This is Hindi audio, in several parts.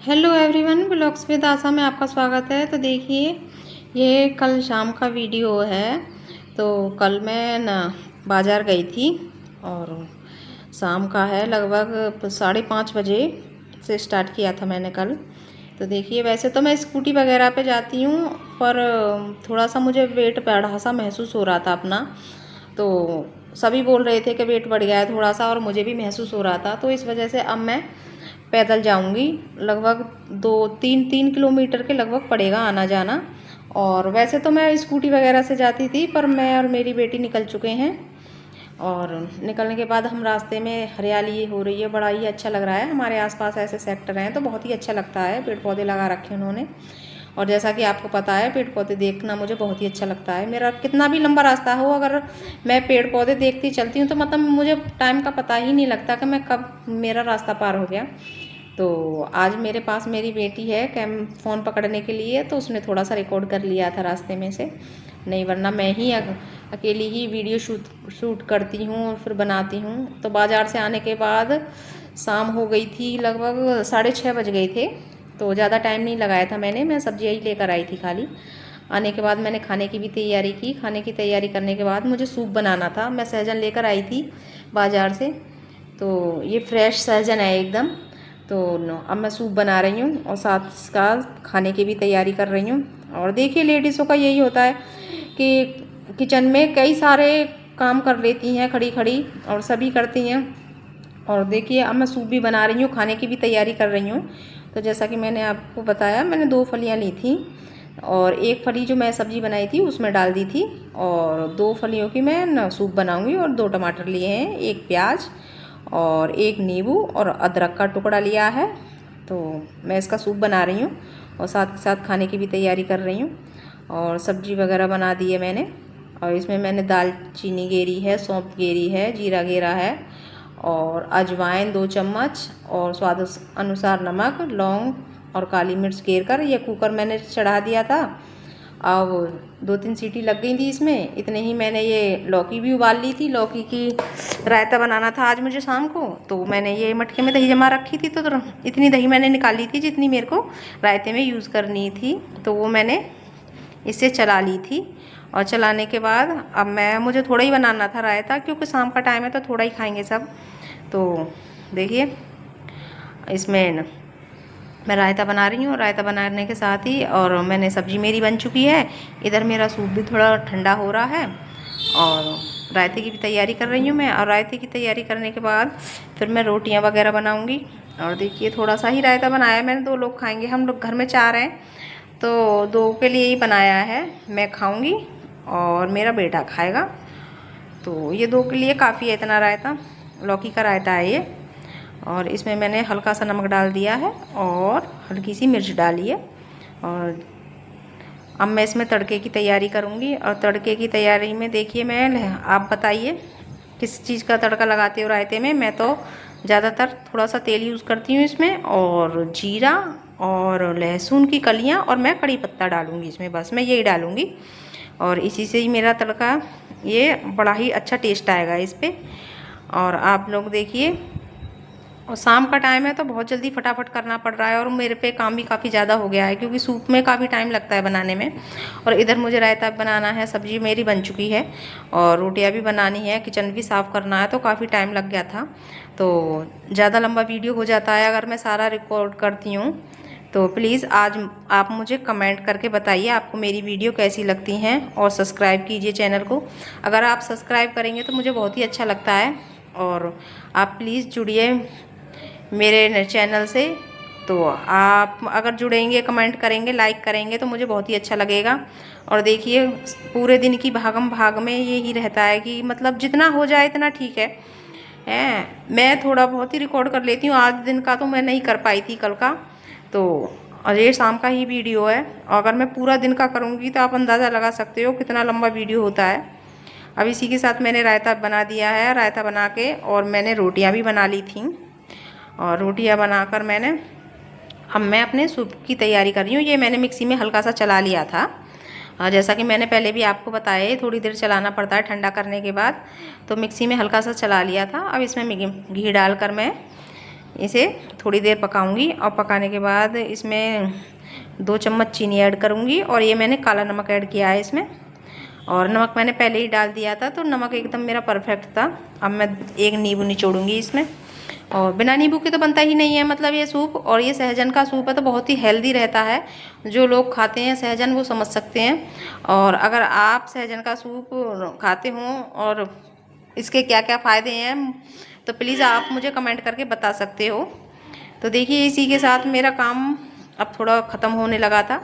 हेलो एवरीवन, ब्लॉग्स विद आशा में आपका स्वागत है। तो देखिए, ये कल शाम का वीडियो है। तो कल मैं ना बाज़ार गई थी और शाम का है, लगभग 5:30 बजे से स्टार्ट किया था मैंने कल। तो देखिए, वैसे तो मैं स्कूटी वगैरह पे जाती हूँ, पर थोड़ा सा मुझे वेट बढ़ा सा महसूस हो रहा था अपना। तो सभी बोल रहे थे कि वेट बढ़ गया है थोड़ा सा, और मुझे भी महसूस हो रहा था। तो इस वजह से अब मैं पैदल जाऊंगी। लगभग 2-3 किलोमीटर के लगभग पड़ेगा आना जाना। और वैसे तो मैं स्कूटी वगैरह से जाती थी, पर मैं और मेरी बेटी निकल चुके हैं। और निकलने के बाद हम रास्ते में हरियाली हो रही है, बड़ा ही अच्छा लग रहा है। हमारे आसपास ऐसे सेक्टर हैं तो बहुत ही अच्छा लगता है, पेड़ पौधे लगा रखे उन्होंने। और जैसा कि आपको पता है, पेड़ पौधे देखना मुझे बहुत ही अच्छा लगता है। मेरा कितना भी लंबा रास्ता हो, अगर मैं पेड़ पौधे देखती चलती हूँ तो मतलब मुझे टाइम का पता ही नहीं लगता कि मैं कब मेरा रास्ता पार हो गया। तो आज मेरे पास मेरी बेटी है फ़ोन पकड़ने के लिए, तो उसने थोड़ा सा रिकॉर्ड कर लिया था रास्ते में से। नहीं वरना मैं ही अकेली ही वीडियो शूट करती हूँ और फिर बनाती हूँ। तो बाज़ार से आने के बाद शाम हो गई थी, लगभग 6:30 बज गए थे। तो ज़्यादा टाइम नहीं लगाया था मैं सब्जियाँ ही लेकर आई थी खाली। आने के बाद मैंने खाने की भी तैयारी की। खाने की तैयारी करने के बाद मुझे सूप बनाना था। मैं सहजन लेकर आई थी बाज़ार से। तो ये फ्रेश सहजन है एकदम। तो अब मैं सूप बना रही हूँ और साथ साथ खाने की भी तैयारी कर रही हूँ। और देखिए, लेडीज़ों का यही होता है कि किचन में कई सारे काम कर लेती हैं खड़ी खड़ी, और सभी करती हैं। और देखिए, अब मैं सूप भी बना रही हूँ, खाने की भी तैयारी कर रही हूँ। तो जैसा कि मैंने आपको बताया, मैंने 2 फलियाँ ली थी, और एक फली जो मैं सब्ज़ी बनाई थी उसमें डाल दी थी, और 2 फलियों की मैं ना सूप बनाऊँगी। और 2 टमाटर लिए हैं, 1 प्याज और 1 नींबू और अदरक का टुकड़ा लिया है। तो मैं इसका सूप बना रही हूँ और साथ साथ खाने की भी तैयारी कर रही हूँ। और सब्जी वगैरह बना दी है मैंने। और इसमें मैंने दालचीनी गेरी है, सौंफ गेरी है, जीरा गेरा है, और अजवाइन 2 चम्मच, और स्वाद अनुसार नमक, लौंग और काली मिर्च गेर कर ये कुकर मैंने चढ़ा दिया था। अब 2-3 सीटी लग गई थी इसमें। इतने ही मैंने ये लौकी भी उबाल ली थी। लौकी की रायता बनाना था आज मुझे शाम को। तो मैंने ये मटके में दही जमा रखी थी, तो इतनी दही मैंने निकाली थी जितनी मेरे को रायते में यूज़ करनी थी। तो वो मैंने इससे चला ली थी। और चलाने के बाद अब मुझे थोड़ा ही बनाना था रायता, क्योंकि शाम का टाइम है तो थोड़ा ही खाएंगे सब। तो देखिए, इसमें मैं रायता बना रही हूँ। रायता बनाने के साथ ही और मैंने सब्जी मेरी बन चुकी है। इधर मेरा सूप भी थोड़ा ठंडा हो रहा है, और रायते की भी तैयारी कर रही हूँ मैं। और रायते की तैयारी करने के बाद फिर मैं रोटियाँ वगैरह बनाऊँगी। और देखिए, थोड़ा सा ही रायता बनाया मैंने, 2 लोग खाएंगे। हम लोग घर में 4 हैं, तो 2 के लिए ही बनाया है। मैं खाऊँगी और मेरा बेटा खाएगा। तो ये 2 के लिए काफ़ी है इतना रायता। लौकी का रायता है ये। और इसमें मैंने हल्का सा नमक डाल दिया है और हल्की सी मिर्च डाली है। और अब मैं इसमें तड़के की तैयारी करूँगी। और तड़के की तैयारी में देखिए, आप बताइए किस चीज़ का तड़का लगाते हो रायते में। मैं तो ज़्यादातर थोड़ा सा तेल यूज़ करती हूँ इसमें, और जीरा और लहसुन की कलियाँ, और मैं कड़ी पत्ता डालूँगी इसमें, बस मैं यही डालूँगी। और इसी से ही मेरा तड़का ये बड़ा ही अच्छा टेस्ट आएगा इस पर। और आप लोग देखिए, और शाम का टाइम है तो बहुत जल्दी फटाफट करना पड़ रहा है, और मेरे पे काम भी काफ़ी ज़्यादा हो गया है, क्योंकि सूप में काफ़ी टाइम लगता है बनाने में। और इधर मुझे रायता बनाना है, सब्जी मेरी बन चुकी है, और रोटियां भी बनानी है, किचन भी साफ़ करना है, तो काफ़ी टाइम लग गया था। तो ज़्यादा लंबा वीडियो हो जाता है अगर मैं सारा रिकॉर्ड करती हूँ। तो प्लीज़ आज आप मुझे कमेंट करके बताइए आपको मेरी वीडियो कैसी लगती हैं, और सब्सक्राइब कीजिए चैनल को। अगर आप सब्सक्राइब करेंगे तो मुझे बहुत ही अच्छा लगता है। और आप प्लीज़ जुड़िए मेरे चैनल से। तो आप अगर जुड़ेंगे, कमेंट करेंगे, लाइक करेंगे तो मुझे बहुत ही अच्छा लगेगा। और देखिए, पूरे दिन की भागम भाग में यही रहता है कि मतलब जितना हो जाए इतना ठीक है। मैं थोड़ा बहुत ही रिकॉर्ड कर लेती हूँ। आज दिन का तो मैं नहीं कर पाई थी कल का। तो और ये शाम का ही वीडियो है। अगर मैं पूरा दिन का करूँगी तो आप अंदाज़ा लगा सकते हो कितना लंबा वीडियो होता है। अब इसी के साथ मैंने रायता बना दिया है। रायता बना के और मैंने रोटियाँ भी बना ली थी। और रोटियां बनाकर अब मैं अपने सूप की तैयारी कर रही हूँ। ये मैंने मिक्सी में हल्का सा चला लिया था। जैसा कि मैंने पहले भी आपको बताया, थोड़ी देर चलाना पड़ता है ठंडा करने के बाद। तो मिक्सी में हल्का सा चला लिया था। अब इसमें घी डालकर मैं इसे थोड़ी देर पकाऊंगी और पकाने के बाद इसमें 2 चम्मच चीनी ऐड करूंगी और ये मैंने काला नमक ऐड किया है इसमें। और नमक मैंने पहले ही डाल दिया था तो नमक एकदम मेरा परफेक्ट था। अब मैं 1 नींबू निचोड़ूंगी इसमें, और बिना नींबू के तो बनता ही नहीं है मतलब ये सूप। और ये सहजन का सूप है तो बहुत ही हेल्दी रहता है। जो लोग खाते हैं सहजन वो समझ सकते हैं। और अगर आप सहजन का सूप खाते हों और इसके क्या क्या फ़ायदे हैं तो प्लीज़ आप मुझे कमेंट करके बता सकते हो। तो देखिए इसी के साथ मेरा काम अब थोड़ा ख़त्म होने लगा था,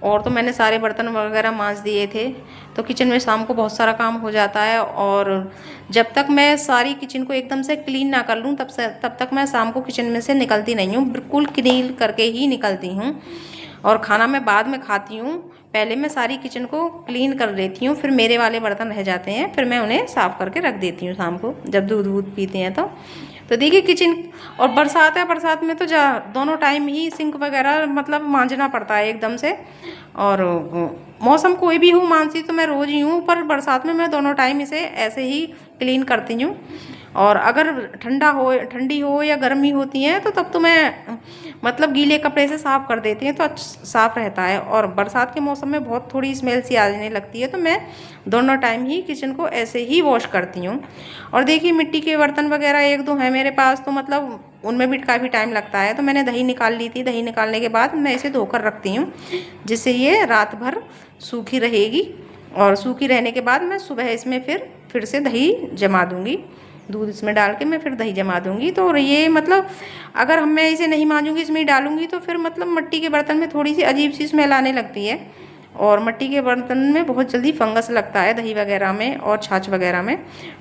और तो मैंने सारे बर्तन वगैरह मांज दिए थे। तो किचन में शाम को बहुत सारा काम हो जाता है, और जब तक मैं सारी किचन को एकदम से क्लीन ना कर लूँ तब तक मैं शाम को किचन में से निकलती नहीं हूँ। बिल्कुल क्लीन करके ही निकलती हूँ। और खाना मैं बाद में खाती हूँ, पहले मैं सारी किचन को क्लीन कर लेती हूँ, फिर मेरे वाले बर्तन रह जाते हैं फिर मैं उन्हें साफ़ करके रख देती हूँ शाम को जब दूध वूध पीते हैं तो देखिए किचन। और बरसात है, बरसात में तो दोनों टाइम ही सिंक वगैरह मतलब मांजना पड़ता है एकदम से। और मौसम कोई भी हो, मानसी तो मैं रोज़ ही हूँ, पर बरसात में मैं दोनों टाइम इसे ऐसे ही क्लीन करती हूँ। और अगर ठंडी हो या गर्मी होती है तो तब तो मैं मतलब गीले कपड़े से साफ़ कर देती हूँ तो साफ़ रहता है। और बरसात के मौसम में बहुत थोड़ी स्मेल सी आने लगती है तो मैं दोनों टाइम ही किचन को ऐसे ही वॉश करती हूँ। और देखिए मिट्टी के बर्तन वगैरह 1-2 हैं मेरे पास, तो मतलब उनमें भी काफ़ी टाइम लगता है। तो मैंने दही निकाल ली थी, दही निकालने के बाद मैं इसे धोकर रखती हूँ जिससे ये रात भर सूखी रहेगी। और सूखी रहने के बाद मैं सुबह इसमें फिर से दही जमा दूँगी, दूध इसमें डाल के मैं फिर दही जमा दूँगी। तो ये मतलब अगर मैं इसे नहीं मांजूँगी इसमें ही डालूँगी तो फिर मतलब मिट्टी के बर्तन में थोड़ी सी अजीब सी स्मेल आने लगती है, और मिट्टी के बर्तन में बहुत जल्दी फंगस लगता है दही वगैरह में और छाछ वगैरह में।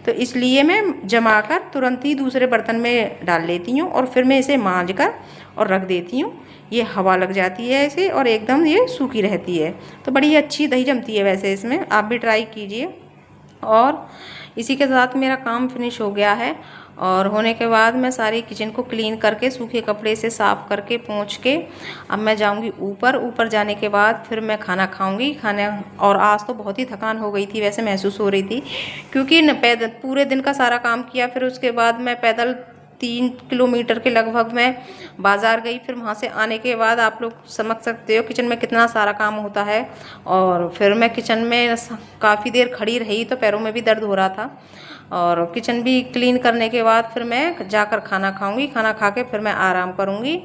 तो इसलिए मैं जमा कर तुरंत ही दूसरे बर्तन में डाल लेती हूँ और फिर मैं इसे मांज कर और रख देती हूँ। ये हवा लग जाती है इसे और एकदम ये सूखी रहती है, तो बड़ी अच्छी दही जमती है। वैसे इसमें आप भी ट्राई कीजिए। और इसी के साथ मेरा काम फिनिश हो गया है, और होने के बाद मैं सारी किचन को क्लीन करके सूखे कपड़े से साफ़ करके पोंछ के अब मैं जाऊंगी ऊपर जाने के बाद फिर मैं खाना खाऊंगी। और आज तो बहुत ही थकान हो गई थी, वैसे महसूस हो रही थी, क्योंकि पूरे दिन का सारा काम किया। फिर उसके बाद मैं पैदल 3 किलोमीटर के लगभग मैं बाज़ार गई। फिर वहाँ से आने के बाद आप लोग समझ सकते हो किचन में कितना सारा काम होता है। और फिर मैं किचन में काफ़ी देर खड़ी रही तो पैरों में भी दर्द हो रहा था। और किचन भी क्लीन करने के बाद फिर मैं जाकर खाना खाऊंगी, खाना खा के फिर मैं आराम करूंगी।